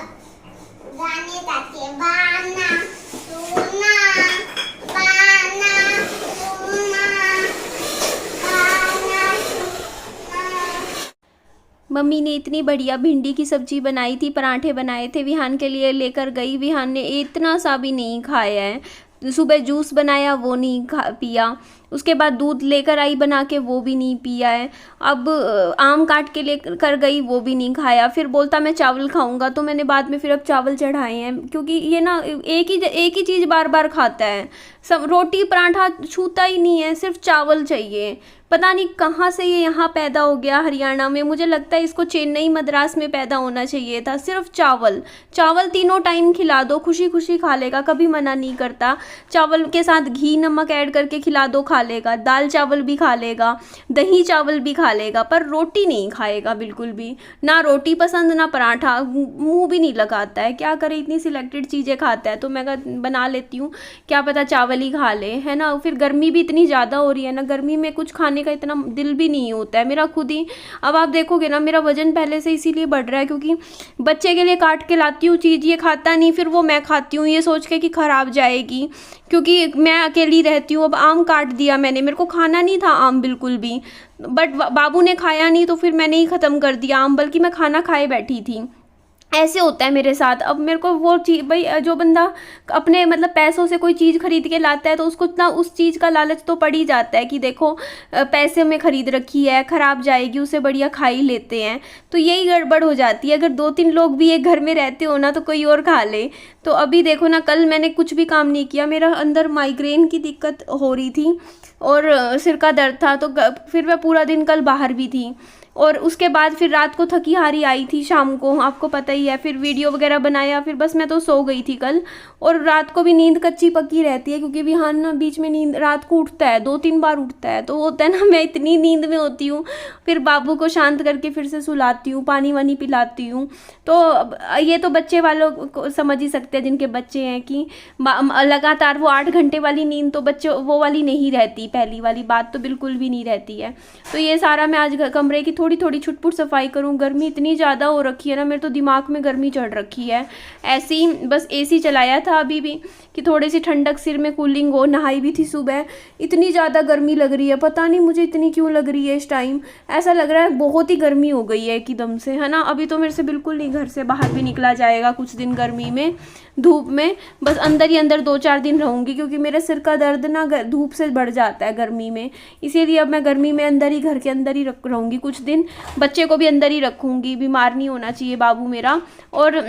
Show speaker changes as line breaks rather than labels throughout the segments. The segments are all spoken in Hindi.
गाने गाते हैं, बाना सोना, बाना सोना, बाना सोना।
मम्मी ने इतनी बढ़िया भिंडी की सब्जी बनाई थी, पराठे बनाए थे, विहान के लिए लेकर गई। विहान ने इतना सा भी नहीं खाया है। सुबह जूस बनाया, वो नहीं पिया। उसके बाद दूध लेकर आई बना के, वो भी नहीं पिया है। अब आम काट के लेकर गई, वो भी नहीं खाया। फिर बोलता मैं चावल खाऊंगा, तो मैंने बाद में फिर अब चावल चढ़ाए हैं, क्योंकि ये ना एक ही चीज़ बार बार खाता है। सब रोटी पराठा छूता ही नहीं है, सिर्फ चावल चाहिए। पता नहीं कहाँ से ये यहाँ पैदा हो गया हरियाणा में। मुझे लगता है इसको चेन्नई मद्रास में पैदा होना चाहिए था। सिर्फ चावल चावल तीनों टाइम खिला दो, खुशी खुशी खा लेगा, कभी मना नहीं करता। चावल के साथ घी नमक ऐड करके खिला दो, खा लेगा। दाल चावल भी खा लेगा, दही चावल भी खा लेगा, पर रोटी नहीं खाएगा बिल्कुल भी। ना रोटी पसंद, ना पराठा, मुँह भी नहीं लगाता है। क्या करे, इतनी सिलेक्टेड चीज़ें खाता है। तो मैं बना लेती हूँ, क्या पता चावल ही खा ले, है ना। फिर गर्मी भी इतनी ज़्यादा हो रही है ना, गर्मी में कुछ खाने का इतना दिल भी नहीं होता है मेरा खुद ही। अब आप देखोगे ना, मेरा वजन पहले से इसीलिए बढ़ रहा है क्योंकि बच्चे के लिए काट के लाती हूँ चीज़, ये खाता नहीं, फिर वो मैं खाती हूँ ये सोच के कि ख़राब जाएगी, क्योंकि मैं अकेली रहती हूँ। अब आम काट दिया मैंने, मेरे को खाना नहीं था आम बिल्कुल भी, बट बाबू ने खाया नहीं तो फिर मैंने ही ख़त्म कर दिया आम, बल्कि मैं खाना खाए बैठी थी। ऐसे होता है मेरे साथ। अब मेरे को वो चीज़, भाई जो बंदा अपने मतलब पैसों से कोई चीज़ खरीद के लाता है तो उसको इतना उस चीज़ का लालच तो पड़ ही जाता है कि देखो पैसे में ख़रीद रखी है, ख़राब जाएगी, उसे बढ़िया खा ही लेते हैं। तो यही गड़बड़ हो जाती है। अगर 2-3 लोग भी एक घर में रहते हो ना तो कोई और खा ले। तो अभी देखो ना, कल मैंने कुछ भी काम नहीं किया, मेरा अंदर माइग्रेन की दिक्कत हो रही थी और सिर का दर्द था, तो फिर मैं पूरा दिन कल बाहर भी थी। और उसके बाद फिर रात को थकी हारी आई थी शाम को, आपको पता ही है। फिर वीडियो वगैरह बनाया, फिर बस मैं तो सो गई थी कल। और रात को भी नींद कच्ची पक्की रहती है, क्योंकि विहान ना बीच में नींद रात को उठता है, 2-3 बार उठता है। तो होता है ना, मैं इतनी नींद में होती हूँ, फिर बाबू को शांत करके फिर से सुलाती हूँ, पानी वानी पिलाती हूँ। तो ये तो बच्चे वालों को समझ ही सकते हैं जिनके बच्चे हैं कि लगातार वो 8 घंटे वाली नींद तो बच्चे वो वाली नहीं रहती, पहली वाली बात तो बिल्कुल भी नहीं रहती है। तो ये सारा मैं आज कमरे की थोड़ी थोड़ी छुटपुट सफाई करूँ। गर्मी इतनी ज़्यादा हो रखी है ना, मेरे तो दिमाग में गर्मी चढ़ रखी है। ऐसे ही बस एसी चलाया था अभी भी कि थोड़ी सी ठंडक, सिर में कूलिंग हो। नहाई भी थी सुबह। इतनी ज़्यादा गर्मी लग रही है, पता नहीं मुझे इतनी क्यों लग रही है इस टाइम। ऐसा लग रहा है बहुत ही गर्मी हो गई है एकदम से, है ना। अभी तो मेरे से बिल्कुल नहीं घर से बाहर भी निकला जाएगा कुछ दिन गर्मी में, धूप में। बस अंदर ही अंदर 2-4 दिन रहूँगी, क्योंकि मेरे सिर का दर्द ना धूप से बढ़ जाता है गर्मी में। इसीलिए अब मैं गर्मी में अंदर ही, घर के अंदर ही रहूँगी कुछ दिन। बच्चे को भी अंदर ही रखूँगी, बीमार नहीं होना चाहिए बाबू मेरा। और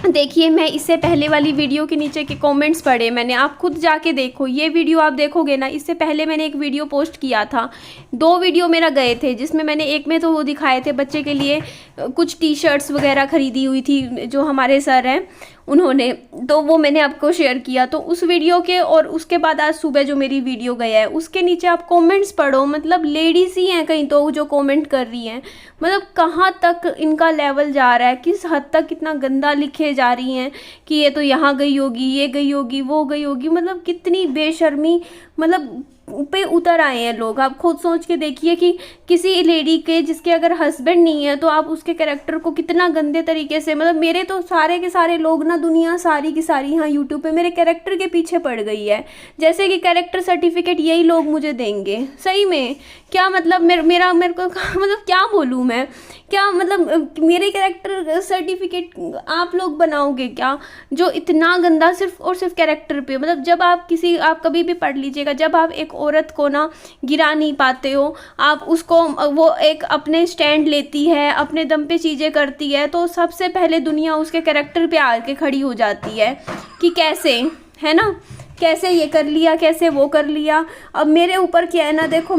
देखिए, मैं इससे पहले वाली वीडियो के नीचे के कमेंट्स पढ़े मैंने, आप खुद जाके देखो। ये वीडियो आप देखोगे ना, इससे पहले मैंने एक वीडियो पोस्ट किया था, 2 वीडियो मेरा गए थे, जिसमें मैंने एक में तो वो दिखाए थे बच्चे के लिए कुछ टी-शर्ट्स वगैरह खरीदी हुई थी जो हमारे सर हैं उन्होंने, तो वो मैंने आपको शेयर किया। तो उस वीडियो के और उसके बाद आज सुबह जो मेरी वीडियो गया है उसके नीचे आप कमेंट्स पढ़ो। मतलब लेडीज़ ही हैं कहीं तो जो कमेंट कर रही हैं, मतलब कहाँ तक इनका लेवल जा रहा है, किस हद तक कितना गंदा लिखे जा रही हैं कि ये तो यहाँ गई होगी, ये गई होगी, वो गई होगी। मतलब कितनी बेशर्मी मतलब पे उतर आए हैं लोग। आप खुद सोच के देखिए कि किसी लेडी के जिसके अगर हस्बैंड नहीं है तो आप उसके कैरेक्टर को कितना गंदे तरीके से, मतलब मेरे तो सारे के सारे लोग ना, दुनिया सारी की सारी यहाँ यूट्यूब पे मेरे कैरेक्टर के पीछे पड़ गई है। जैसे कि कैरेक्टर सर्टिफिकेट यही लोग मुझे देंगे। सही में क्या मतलब मेरे को मतलब क्या बोलूँ मैं, क्या मतलब मेरे कैरेक्टर सर्टिफिकेट आप लोग बनाओगे क्या, जो इतना गंदा सिर्फ और सिर्फ कैरेक्टर पे। मतलब जब आप कभी भी पढ़ लीजिएगा, जब आप एक औरत को ना गिरा नहीं पाते हो, आप उसको, वो एक अपने स्टैंड लेती है, अपने दम पे चीज़ें करती है, तो सबसे पहले दुनिया उसके कैरेक्टर पे आके खड़ी हो जाती है कि कैसे, है ना, कैसे ये कर लिया, कैसे वो कर लिया। अब मेरे ऊपर क्या है ना, देखो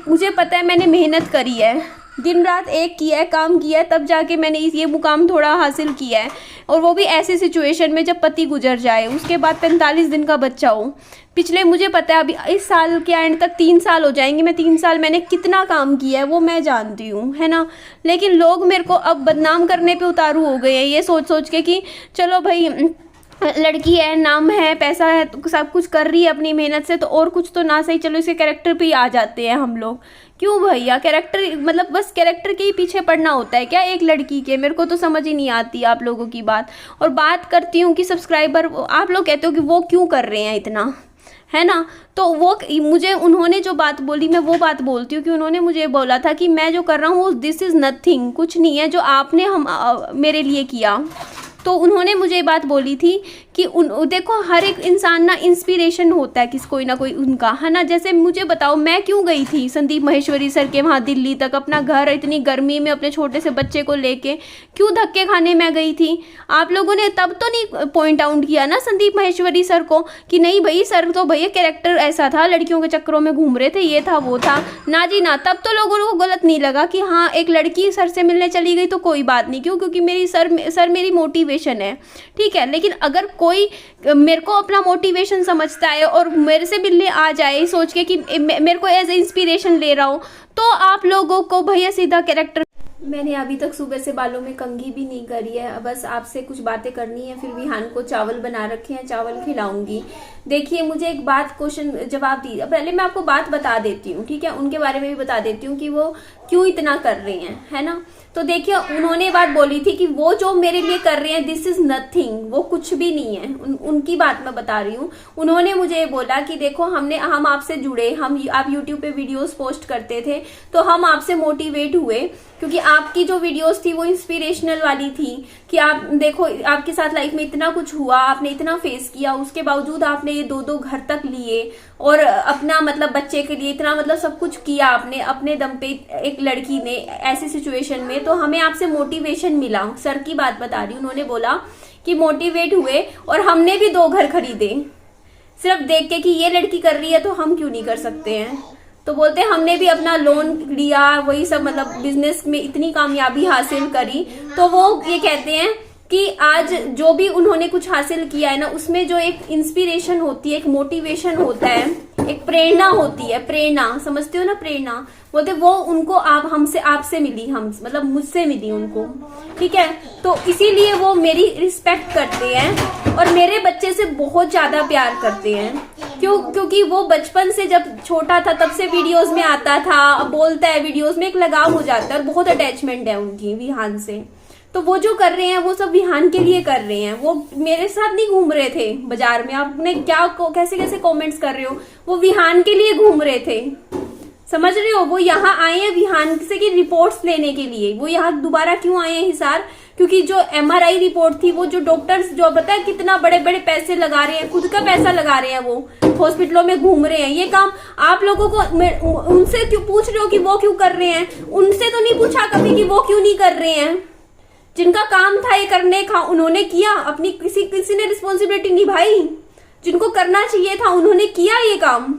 मुझे पता है मैंने मेहनत करी है, दिन रात एक किया है, काम किया है, तब जाके मैंने ये मुकाम थोड़ा हासिल किया है। और वो भी ऐसी सिचुएशन में जब पति गुजर जाए, उसके बाद 45 दिन का बच्चा हो। पिछले मुझे पता है अभी इस साल के एंड तक 3 साल हो जाएंगे, मैं 3 साल मैंने कितना काम किया है वो मैं जानती हूँ, है ना। लेकिन लोग मेरे को अब बदनाम करने पे उतारू हो गए हैं, ये सोच सोच के कि चलो भाई लड़की है, नाम है, पैसा है, तो सब कुछ कर रही है अपनी मेहनत से, तो और कुछ तो ना सही, चलो इसके कैरेक्टर पे ही आ जाते हैं हम लोग क्यों भैया, कैरेक्टर मतलब बस कैरेक्टर के ही पीछे पड़ना होता है क्या एक लड़की के? मेरे को तो समझ ही नहीं आती आप लोगों की बात। और बात करती हूँ कि सब्सक्राइबर, आप लोग कहते हो कि वो क्यों कर रहे हैं इतना, है ना? तो वो मुझे उन्होंने जो बात बोली, मैं वो बात बोलती हूँ कि उन्होंने मुझे बोला था कि मैं जो कर रहा हूँ दिस इज़ नथिंग, कुछ नहीं है जो आपने मेरे लिए किया। तो उन्होंने मुझे ये बात बोली थी कि देखो हर एक इंसान ना इंस्पिरेशन होता है कोई ना कोई उनका, है ना? जैसे मुझे बताओ, मैं क्यों गई थी संदीप माहेश्वरी सर के वहाँ दिल्ली तक, अपना घर इतनी गर्मी में अपने छोटे से बच्चे को लेके, क्यों धक्के खाने मैं गई थी? आप लोगों ने तब तो नहीं पॉइंट आउट किया ना संदीप माहेश्वरी सर को कि नहीं भाई सर तो भैया कैरेक्टर ऐसा था, लड़कियों के चक्करों में घूम रहे थे, ये था वो था, ना जी ना। तब तो लोगों को गलत नहीं लगा कि हाँ एक लड़की सर से मिलने चली गई तो कोई बात नहीं, क्यों? क्योंकि मेरी सर मेरी मोटिवेशन है, ठीक है। लेकिन अगर कोई मेरे को अपना मोटिवेशन समझता है और मेरे से मिलने आ जाए सोच के कि मेरे को एज ए इंस्पिरेशन ले रहा हो, तो आप लोगों को भैया सीधा कैरेक्टर। मैंने अभी तक सुबह से बालों में कंघी भी नहीं करी है, बस आपसे कुछ बातें करनी है। फिर विहान को चावल बना रखे हैं, चावल खिलाऊंगी। देखिए मुझे एक बात क्वेश्चन जवाब दी, पहले मैं आपको बात बता देती हूँ, ठीक है? उनके बारे में भी बता देती हूँ कि वो क्यों इतना कर रहे हैं, है ना? तो देखिए उन्होंने बात बोली थी कि वो जो मेरे लिए कर रहे हैं दिस इज नथिंग, वो कुछ भी नहीं है। उनकी बात मैं बता रही हूँ। उन्होंने मुझे बोला कि देखो हम आपसे जुड़े, आप यूट्यूब पे वीडियोस पोस्ट करते थे तो हम आपसे मोटिवेट हुए, क्योंकि आपकी जो वीडियोस थी वो इंस्पिरेशनल वाली थी कि आप देखो आपके साथ लाइफ में इतना कुछ हुआ, आपने इतना फेस किया, उसके बावजूद आपने ये 2-2 घर तक लिए और अपना मतलब बच्चे के लिए इतना मतलब सब कुछ किया आपने अपने दम पे, एक लड़की ने ऐसी सिचुएशन में। तो हमें आपसे मोटिवेशन मिला, सर की बात बता रही हूँ। उन्होंने बोला कि मोटिवेट हुए और हमने भी 2 घर खरीदे सिर्फ देख के कि ये लड़की कर रही है तो हम क्यों नहीं कर सकते हैं। तो बोलते हैं हमने भी अपना लोन लिया, वही सब मतलब बिजनेस में इतनी कामयाबी हासिल करी। तो वो ये कहते हैं कि आज जो भी उन्होंने कुछ हासिल किया है ना, उसमें जो एक इंस्पिरेशन होती है, एक मोटिवेशन होता है, एक प्रेरणा होती है, प्रेरणा समझते हो ना, प्रेरणा बोलते वो उनको आपसे मिली, हम मतलब मुझसे मिली उनको, ठीक है? तो इसीलिए वो मेरी रिस्पेक्ट करते हैं और मेरे बच्चे से बहुत ज्यादा प्यार करते हैं। क्योंकि वो बचपन से जब छोटा था तब से वीडियोस में आता था, बोलता है वीडियोस में, एक लगाव हो जाता है और बहुत अटैचमेंट है उनकी विहान से। तो वो जो कर रहे हैं वो सब विहान के लिए कर रहे हैं, वो मेरे साथ नहीं घूम रहे थे बाजार में। आपने क्या कैसे कैसे कमेंट्स कर रहे हो, वो विहान के लिए घूम रहे थे, समझ रहे हो? वो यहाँ आए हैं विहान से की रिपोर्ट्स लेने के लिए। वो यहाँ दोबारा क्यों आए हैं हिसार? क्योंकि जो MRI रिपोर्ट थी, वो जो डॉक्टर्स जो पता है कितना बड़े बड़े पैसे लगा रहे हैं, खुद का पैसा लगा रहे हैं, वो हॉस्पिटलों में घूम रहे हैं। ये काम आप लोगों को उनसे क्यों पूछ रहे हो कि वो क्यों कर रहे हैं? उनसे तो नहीं पूछा कभी कि वो क्यों नहीं कर रहे हैं? जिनका काम था ये करने का उन्होंने किया, अपनी किसी ने रिस्पॉन्सिबिलिटी निभाई, जिनको करना चाहिए था उन्होंने किया ये काम।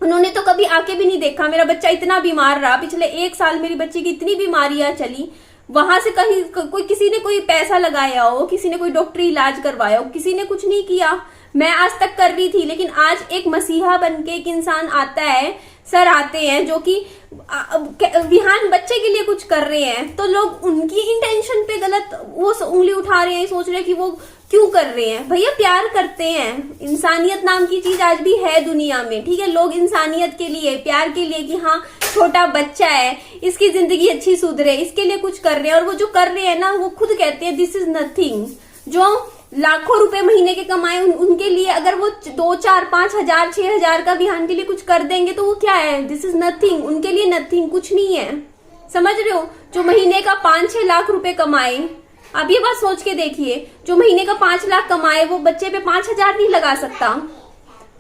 उन्होंने तो कभी आके भी नहीं देखा। मेरा बच्चा इतना बीमार रहा, पिछले 1 साल मेरी बच्ची की इतनी बीमारियां चली, वहां से कहीं किसी ने कोई पैसा लगाया हो, किसी ने कोई डॉक्टरी इलाज करवाया हो, किसी ने कुछ नहीं किया। मैं आज तक कर रही थी, लेकिन आज एक मसीहा बनके एक इंसान आता है, सर आते हैं जो कि विहान बच्चे के लिए कुछ कर रहे हैं, तो लोग उनकी इंटेंशन पे गलत वो उंगली उठा रहे हैं, सोच रहे हैं कि वो क्यों कर रहे हैं। भैया प्यार करते हैं, इंसानियत नाम की चीज आज भी है दुनिया में, ठीक है? लोग इंसानियत के लिए, प्यार के लिए कि हाँ छोटा बच्चा है, इसकी जिंदगी अच्छी सुधरे, इसके लिए कुछ कर रहे हैं। और वो जो कर रहे हैं ना, वो खुद कहते हैं दिस इज नथिंग। जो लाखों रुपए महीने के कमाए उनके लिए अगर वो 2, 4, 5 हजार 6 हजार का विहान के लिए कुछ कर देंगे तो वो क्या है? दिस इज नथिंग, उनके लिए नथिंग, कुछ नहीं है, समझ रहे हो? जो महीने का 5-6 लाख रुपए कमाए, अब ये बात सोच के देखिए, जो महीने का 5 लाख कमाए वो बच्चे पे 5 हजार नहीं लगा सकता,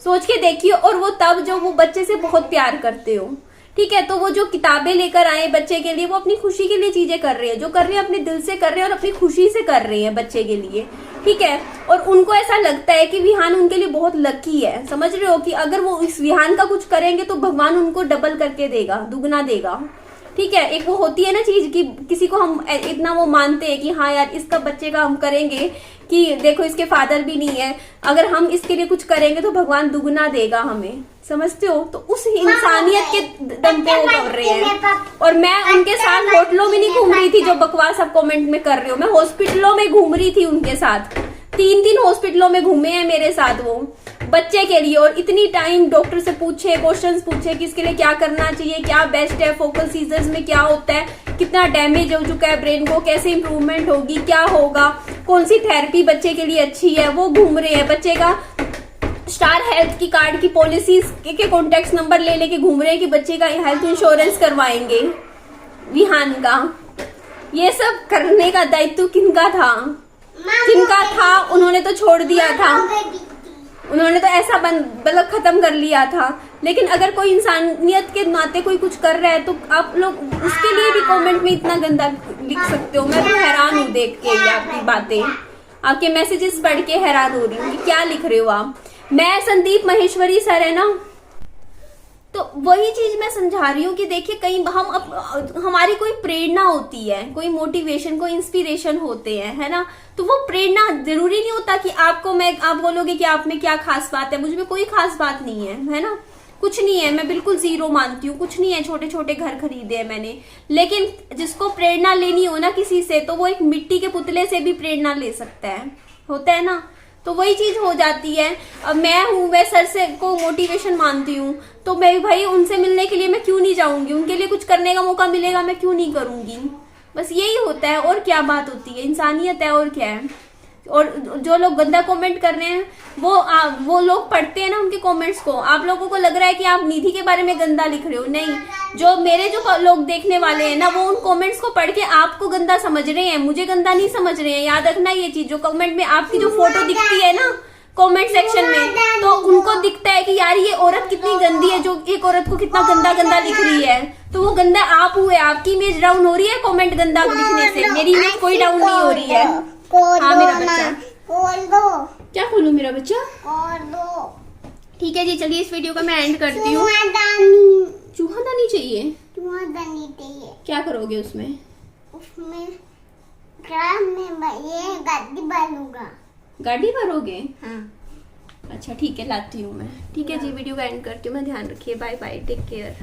सोच के देखिए। और वो तब जो वो बच्चे से बहुत प्यार करते हो, ठीक है? तो वो जो किताबें लेकर आए बच्चे के लिए, वो अपनी खुशी के लिए चीजें कर रहे हैं, जो कर रहे हैं अपने दिल से कर रहे हैं और अपनी खुशी से कर रहे हैं बच्चे के लिए, ठीक है? और उनको ऐसा लगता है कि विहान उनके लिए बहुत लकी है, समझ रहे हो? कि अगर वो इस विहान का कुछ करेंगे तो भगवान उनको डबल करके देगा, दुगना देगा, ठीक है? एक वो होती है ना चीज कि किसी को हम इतना वो मानते हैं कि हाँ यार इसका बच्चे का हम करेंगे, कि देखो इसके फादर भी नहीं है, अगर हम इसके लिए कुछ करेंगे तो भगवान दुगना देगा हमें, समझते हो? तो उस इंसानियत के दम पे वो कर रहे हैं। और मैं उनके साथ होटलों में नहीं घूम रही थी जो बकवास आप कमेंट में कर रहे हो, मैं हॉस्पिटलों में घूम रही थी उनके साथ, 3 हॉस्पिटलों में घूमे हैं मेरे साथ वो, बच्चे के लिए, और इतनी टाइम डॉक्टर से पूछे, क्वेश्चंस पूछे कि इसके लिए क्या करना चाहिए, क्या बेस्ट है, फोकल सीजर्स में क्या होता है, कितना डैमेज हो चुका है ब्रेन को, कैसे इंप्रूवमेंट होगी, क्या होगा, कौन सी थेरेपी बच्चे के लिए अच्छी है, वो घूम रहे हैं। बच्चे का स्टार हेल्थ की कार्ड की पॉलिसीज के कॉन्टेक्ट नंबर ले लेके घूम रहे हैं कि बच्चे का हेल्थ इंश्योरेंस करवाएंगे विहान का। ये सब करने का दायित्व किनका था? जिनका था उन्होंने तो छोड़ दिया था, उन्होंने तो ऐसा मतलब खत्म कर लिया था। लेकिन अगर कोई इंसानियत के नाते कोई कुछ कर रहा है तो आप लोग उसके लिए भी कमेंट में इतना गंदा लिख सकते हो। मैं तो हैरान हूँ देख के ये आपकी बातें, आपके मैसेजेस पढ़ के हैरान हो रही हूँ कि क्या लिख रहे हो आप। मैं संदीप महेश्वरी सर है ना, तो वही चीज मैं समझा रही हूँ कि देखिए कहीं हमारी कोई प्रेरणा होती है, कोई मोटिवेशन, कोई इंस्पिरेशन होते हैं, है ना। तो वो प्रेरणा जरूरी नहीं होता कि आप बोलोगे कि आप में क्या खास बात है। मुझ में कोई खास बात नहीं है ना, कुछ नहीं है, मैं बिल्कुल जीरो मानती हूँ, कुछ नहीं है। छोटे छोटे घर खरीदे हैं मैंने। लेकिन जिसको प्रेरणा लेनी हो ना किसी से, तो वो एक मिट्टी के पुतले से भी प्रेरणा ले सकता है, होता है ना। तो वही चीज हो जाती है। अब मैं सर से को मोटिवेशन मानती हूँ, तो मैं भाई उनसे मिलने के लिए मैं क्यों नहीं जाऊंगी, उनके लिए कुछ करने का मौका मिलेगा मैं क्यों नहीं करूंगी। बस यही होता है, और क्या बात होती है, इंसानियत है, और क्या है। और जो लोग गंदा कमेंट कर रहे हैं वो लोग पढ़ते हैं ना उनके कमेंट्स को, आप लोगों को लग रहा है कि आप निधि के बारे में गंदा लिख रहे हो। नहीं, जो मेरे जो लोग देखने वाले हैं ना, वो उन कमेंट्स को पढ़ के आपको गंदा समझ रहे हैं, मुझे गंदा नहीं समझ रहे हैं। याद रखना ये चीज। जो कमेंट में आपकी जो फोटो दिखती है ना कमेंट सेक्शन में, तो उनको दिखता है कि यार ये औरत कितनी गंदी है, जो एक औरत को कितना गंदा गंदा लिख रही है। तो वो गंदा आप हुए, आपकी इमेज डाउन हो रही है कमेंट गंदा लिखने से। मेरी इमेज कोई डाउन नहीं हो रही है। हाँ मेरा बच्चा, क्या खोलूं मेरा बच्चा? ठीक है जी, चलिए इस वीडियो का मैं एंड करती हूँ। चूहादानी चाहिए?
चूहादानी चाहिए।
क्या करोगे उसमें?
उसमें ये गाड़ी भरूंगा।
गाड़ी भरोगे?
हाँ।
अच्छा ठीक है, लाती हूँ मैं। ठीक है जी, वीडियो का एंड करती हूँ मैं। ध्यान रखिए, बाय बाय, टेक केयर।